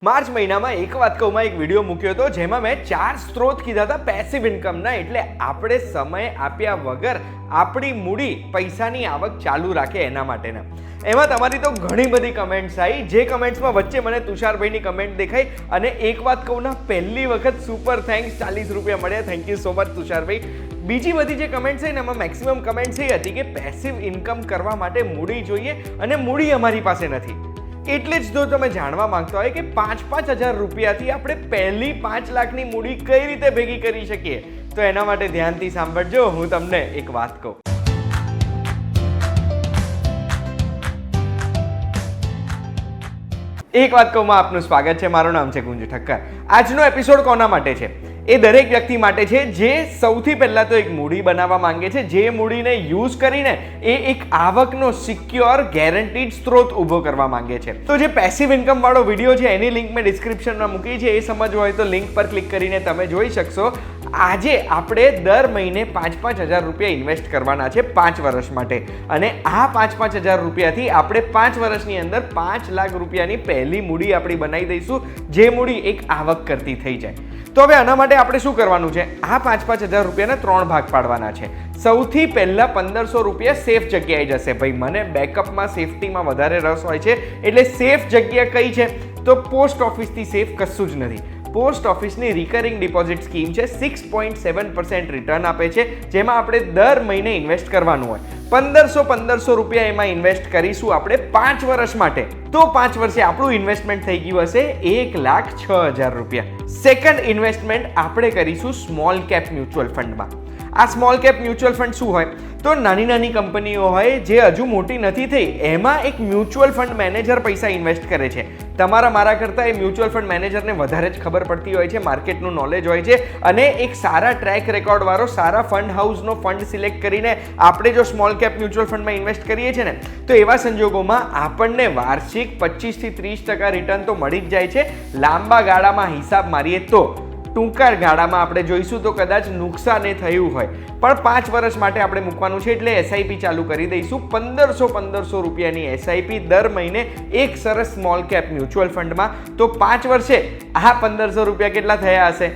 March મહિનામાં એક વાત કહુંમાં એક વિડીયો મૂક્યો હતો જેમાં મેં 4 સ્ત્રોત કીધા હતા પેસિવ ઇન્કમના, એટલે આપણે સમય આપ્યા વગર આપણી મૂડી પૈસાની આવક ચાલુ રાખે એના માટેના. એમાં તમારી તો ઘણી બધી કમેન્ટ્સ આવી, જે કમેન્ટ્સમાં વચ્ચે મને તુષારભાઈની કમેન્ટ દેખાઈ અને એક વાત કહું ના, પહેલી વખત સુપર થેન્ક્સ, 40 રૂપિયા મળ્યા. Thank you so much Tusharbhai. બીજી બધી જે કમેન્ટ્સ છે ને એમાં મેક્સિમમ કમેન્ટ્સ એ હતી કે પેસિવ ઇન્કમ કરવા માટે મૂડી જોઈએ અને મૂડી અમારી પાસે નથી. એટલે જ જો તમે જાણવા માંગતા હોય કે 5-5 હજાર રૂપિયાથી આપણે પહેલી 5 લાખની મૂડી કઈ રીતે ભેગી કરી શકીએ, તો એના માટે ધ્યાનથી સાંભળજો. હું તમને એક વાત કહું. એક વાત કહું, આપનું સ્વાગત છે. મારું નામ છે ગુંજુ ઠક્કર. આજનો એપિસોડ કોના માટે છે? એ દરેક વ્યક્તિ માટે છે જે સૌથી પહેલા તો એક મૂડી બનાવવા માંગે છે, જે મૂડીને યુઝ કરીને એ એક આવકનો સિક્યોર ગેરંટીડ સ્ત્રોત ઊભો કરવા માંગે છે. તો જે પેસિવ ઇન્કમ વાળો વિડીયો છે એની લિંક મેં ડિસ્ક્રિપ્શનમાં મૂકી છે, એ સમજવું હોય તો લિંક પર ક્લિક કરીને તમે જોઈ શકશો. આજે આપણે દર મહિને 5-5 હજાર રૂપિયા ઇન્વેસ્ટ કરવાના છે 5 વર્ષ માટે, અને આ 5-5 હજાર રૂપિયાથી આપણે 5 વર્ષની અંદર 5 લાખ રૂપિયાની પહેલી મૂડી આપણી બનાવી દઈશું, જે મૂડી એક આવક કરતી થઈ જાય. તો હવે આના માટે આપણે શું કરવાનું છે? આ 5-5 હજાર રૂપિયાના 3 ભાગ પાડવાના છે. સૌથી પહેલા 1500 રૂપિયા સેફ જગ્યાએ જશે. ભાઈ, મને બેકઅપમાં, સેફટીમાં વધારે રસ હોય છે, એટલે સેફ જગ્યા કઈ છે? તો પોસ્ટ ઓફિસથી સેફ કશું જ નથી. પોસ્ટ ઓફિસની રિકરિંગ ડિપોઝિટ સ્કીમ છે, 6.7% રિટર્ન આપે છે, જેમાં આપણે દર મહિને ઇન્વેસ્ટ કરવાનું હોય. 1500 રૂપિયા એમાં ઇન્વેસ્ટ કરીશું આપણે 5 વર્ષ માટે, તો 5 વર્ષે આપણું ઇન્વેસ્ટમેન્ટ થઈ ગયું હશે 1,06,000 રૂપિયા. સેકન્ડ ઇન્વેસ્ટમેન્ટ આપણે કરીશું સ્મોલ કેપ મ્યુચ્યુઅલ ફંડમાં. આ સ્મોલ કેપ મ્યુચ્યુઅલ ફંડ શું હોય? તો નાની નાની કંપનીઓ હોય જે હજુ મોટી નથી થઈ, એમાં એક મ્યુચ્યુઅલ ફંડ મેનેજર પૈસા ઇન્વેસ્ટ કરે છે. તમારા મારા કરતાં એ મ્યુચ્યુઅલ ફંડ મેનેજરને વધારે જ ખબર પડતી હોય છે, માર્કેટનું નોલેજ હોય છે, અને એક સારા ટ્રેક રેકોર્ડ વાળો સારા ફંડ હાઉસનો ફંડ સિલેક્ટ કરીને આપણે જો સ્મોલ કેપ મ્યુચ્યુઅલ ફંડમાં ઇન્વેસ્ટ કરીએ છીએ ને, તો એવા સંજોગોમાં આપણને વાર્ષિક 25 થી 30% રિટર્ન તો મળી જ જાય છે. લાંબા ગાળામાં હિસાબ મારીએ તો, ટૂંકા ગાળામાં આપણે જોઈશું તો કદાચ નુકસાન એ થયું હોય, પણ 5 વર્ષ માટે આપણે મૂકવાનું છે, એટલે એસઆઈપી ચાલુ કરી દઈશું. 1500 રૂપિયાની એસઆઈપી દર મહિને એક સરસ સ્મોલ કેપ મ્યુચ્યુઅલ ફંડમાં. તો 5 વર્ષે આ 1500 રૂપિયા કેટલા થયા હશે?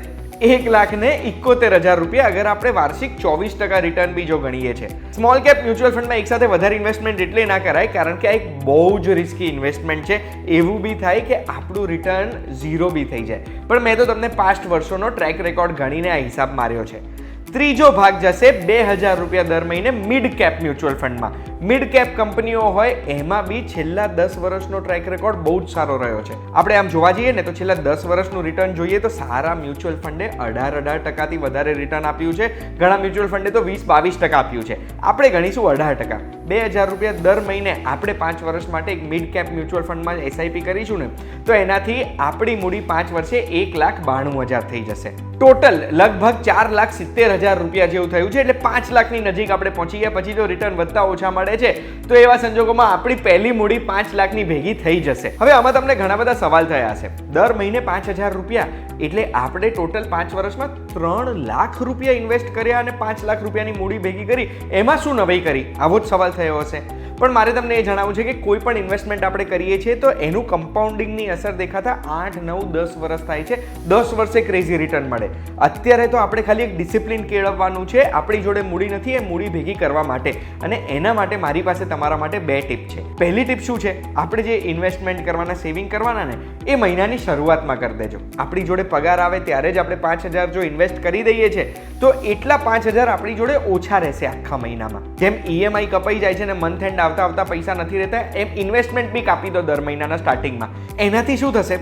1,71,000 રૂપિયા, અગર આપણે વાર્ષિક 24% રિટર્ન બી જો ગણીએ છીએ. સ્મોલ કેપ મ્યુચ્યુઅલ ફંડમાં એક સાથે વધારે ઇન્વેસ્ટમેન્ટ એટલે ના કરાય, કારણ કે આ એક બહુ જ રિસ્કી ઇન્વેસ્ટમેન્ટ છે. એવું બી થાય કે આપણું રિટર્ન ઝીરો બી થઈ જાય, પણ મેં તો તમને પાસ્ટ વર્ષોનો ટ્રેક રેકોર્ડ ગણીને આ હિસાબ માર્યો છે. ત્રીજો ભાગ જશે 2,000 રૂપિયા દર મહિને મિડ કેપ મ્યુચ્યુઅલ ફંડમાં. મિડ કેપ કંપનીઓ હોય એમાં બી છેલ્લા 10 વર્ષનો ટ્રેક રેકોર્ડ બહુ જ સારો રહ્યો છે. આપણે આમ જોવા જઈએ ને તો છેલ્લા 10 વર્ષનું રિટર્ન જોઈએ તો સારા મ્યુચ્યુઅલ ફંડે 18% વધારે રિટર્ન આપ્યું છે. ઘણા મ્યુચ્યુઅલ ફંડે તો 20-22% આપ્યું છે. આપણે ગણીશું 18%. 2,000 રૂપિયા દર મહિને આપણે 5 વર્ષ માટે એક મિડ કેપ મ્યુચ્યુઅલ ફંડમાં એસઆઈપી કરીશું ને, તો એનાથી આપણી મૂડી 5 વર્ષે 1,92,000 થઈ જશે. ટોટલ લગભગ 4,70,000 રૂપિયા જેવું થયું છે, એટલે 5 લાખની નજીક આપણે પહોંચી ગયા. પછી જો રિટર્ન વધતા ઓછા મળે છે, તો એવા સંજોગોમાં આપણી પહેલી મૂડી 5 લાખની ભેગી થઈ જશે. હવે આમાં તમને ઘણા બધા સવાલ થયા હશે. દર મહિને 5,000 રૂપિયા એટલે આપણે ટોટલ 5 વર્ષમાં 3 લાખ રૂપિયા ઇન્વેસ્ટ કર્યા અને 5 લાખ રૂપિયાની મૂડી ભેગી કરી, એમાં શું નવાઈ કરી? આવો જ સવાલ થયો હશે. પણ મારે તમને એ જણાવવું છે કે કોઈ પણ ઇન્વેસ્ટમેન્ટ આપણે કરીએ છીએ તો એનું કમ્પાઉન્ડિંગની અસર દેખાતા 8, 9, 10 વર્ષ થાય છે. 10 વર્ષે ક્રેઝી રિટર્ન મળે. અત્યારે તો આપણે ખાલી એક ડિસિપ્લિન કેળવવાનું છે. આપણી જોડે મૂડી નથી, એ મૂડી ભેગી કરવા માટે, અને એના માટે મારી પાસે તમારા માટે 2 ટીપ છે. પહેલી ટીપ શું છે? આપણે જે ઇન્વેસ્ટમેન્ટ કરવાના, સેવિંગ કરવાના ને, એ મહિનાની શરૂઆતમાં કરી દેજો. આપણી જોડે પગાર આવે ત્યારે જ આપણે 5,000 જો ઇન્વેસ્ટ કરી દઈએ છીએ, તો એટલા 5,000 આપણી જોડે ઓછા રહેશે આખા મહિનામાં. જેમ ઈએમઆઈ કપાઈ જાય છે ને, મંથ એન્ડ આવતા પૈસા નથી રહેતા, એમ ઇન્વેસ્ટમેન્ટ બી કાપી દો દર મહિનાના સ્ટાર્ટિંગમાં. એનાથી શું થશે?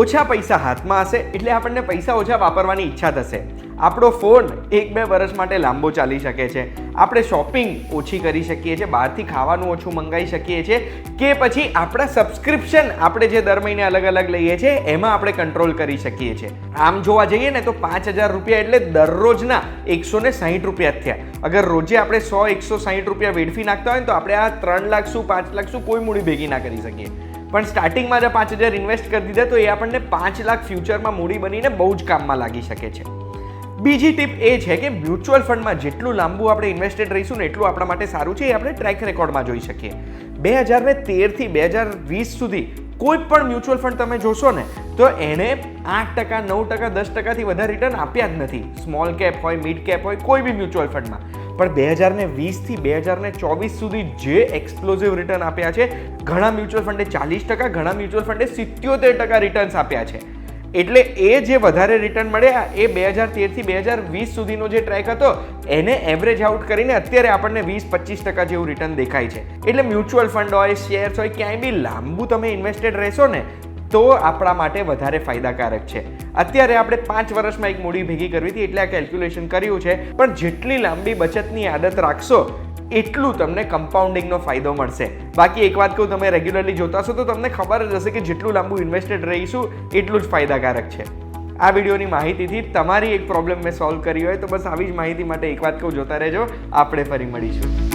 ઓછા પૈસા હાથમાં હશે, એટલે આપણને પૈસા ઓછા વાપરવાની ઈચ્છા થશે. આપણો ફોન 1-2 વર્ષ માટે લાંબો ચાલી શકે છે. આપણે શોપિંગ ઓછી કરી શકીએ છીએ, બહારથી ખાવાનું ઓછું મંગાવી શકીએ છીએ, કે પછી આપણા સબસ્ક્રિપ્શન આપણે જે દર મહિને અલગ અલગ લઈએ છીએ એમાં આપણે કંટ્રોલ કરી શકીએ છીએ. આમ જોવા જઈએ ને તો 5,000 રૂપિયા એટલે દરરોજના 160 રૂપિયા થયા. અગર રોજે આપણે 100-160 રૂપિયા વેડફી નાખતા હોય ને, તો આપણે આ 3 લાખ શું 5 લાખ શું કોઈ મૂડી ભેગી ના કરી શકીએ. પણ સ્ટાર્ટિંગમાં જ 5,000 ઇન્વેસ્ટ કરી દીધા તો એ આપણને 5 લાખ ફ્યુચરમાં મૂડી બનીને બહુ જ કામમાં લાગી શકે છે. બીજી ટીપ એ છે કે મ્યુચ્યુઅલ ફંડમાં જેટલું લાંબુ આપણે ઇન્વેસ્ટેડ રહીશું ને એટલું આપણા માટે સારું છે. એ આપણે ટ્રેક રેકોર્ડમાં જોઈ શકીએ. 2013 થી 2020 સુધી કોઈ પણ મ્યુચ્યુઅલ ફંડ તમે જોશો ને તો એને 8%, 9%, 10%થી વધારે રિટર્ન આપ્યા જ નથી. સ્મોલ કેપ હોય, મિડ કેપ હોય, કોઈ બી મ્યુચ્યુઅલ ફંડમાં. પણ 2020થી 2024 સુધી જે એક્સપ્લોઝિવ રિટર્ન આપ્યા છે, ઘણા મ્યુચ્યુઅલ ફંડે 40%, ઘણા મ્યુચ્યુઅલ ફંડે 77% રિટર્ન્સ આપ્યા છે. એટલે એ જે વધારે રિટર્ન મળ્યા એ 2013થી 2020 સુધીનો જે ટ્રેક હતો એને એવરેજ આઉટ કરીને અત્યારે આપણને 20-25% જેવું રિટર્ન દેખાય છે. એટલે મ્યુચ્યુઅલ ફંડ હોય, શેર્સ હોય, ક્યાંય બી લાંબુ તમે ઇન્વેસ્ટેડ રહેશો ને તો આપણા માટે વધારે ફાયદાકારક છે. અત્યારે આપણે 5 વર્ષમાં એક મૂડી ભેગી કરવી હતી એટલે આ કેલ્ક્યુલેશન કર્યું છે, પણ જેટલી લાંબી બચતની આદત રાખશો એટલું તમને કમ્પાઉન્ડિંગનો ફાયદો મળશે. બાકી એક વાત કહું, તમે રેગ્યુલરલી જોતા હશો તો તમને ખબર જ હશે કે જેટલું લાંબુ ઇન્વેસ્ટેડ રહીશું એટલું જ ફાયદાકારક છે. આ વિડીયોની માહિતીથી તમારી એક પ્રોબ્લેમ મેં સોલ્વ કરી હોય તો બસ આવી જ માહિતી માટે એક વાત કહું, જોતા રહેજો. આપણે ફરી મળીશું.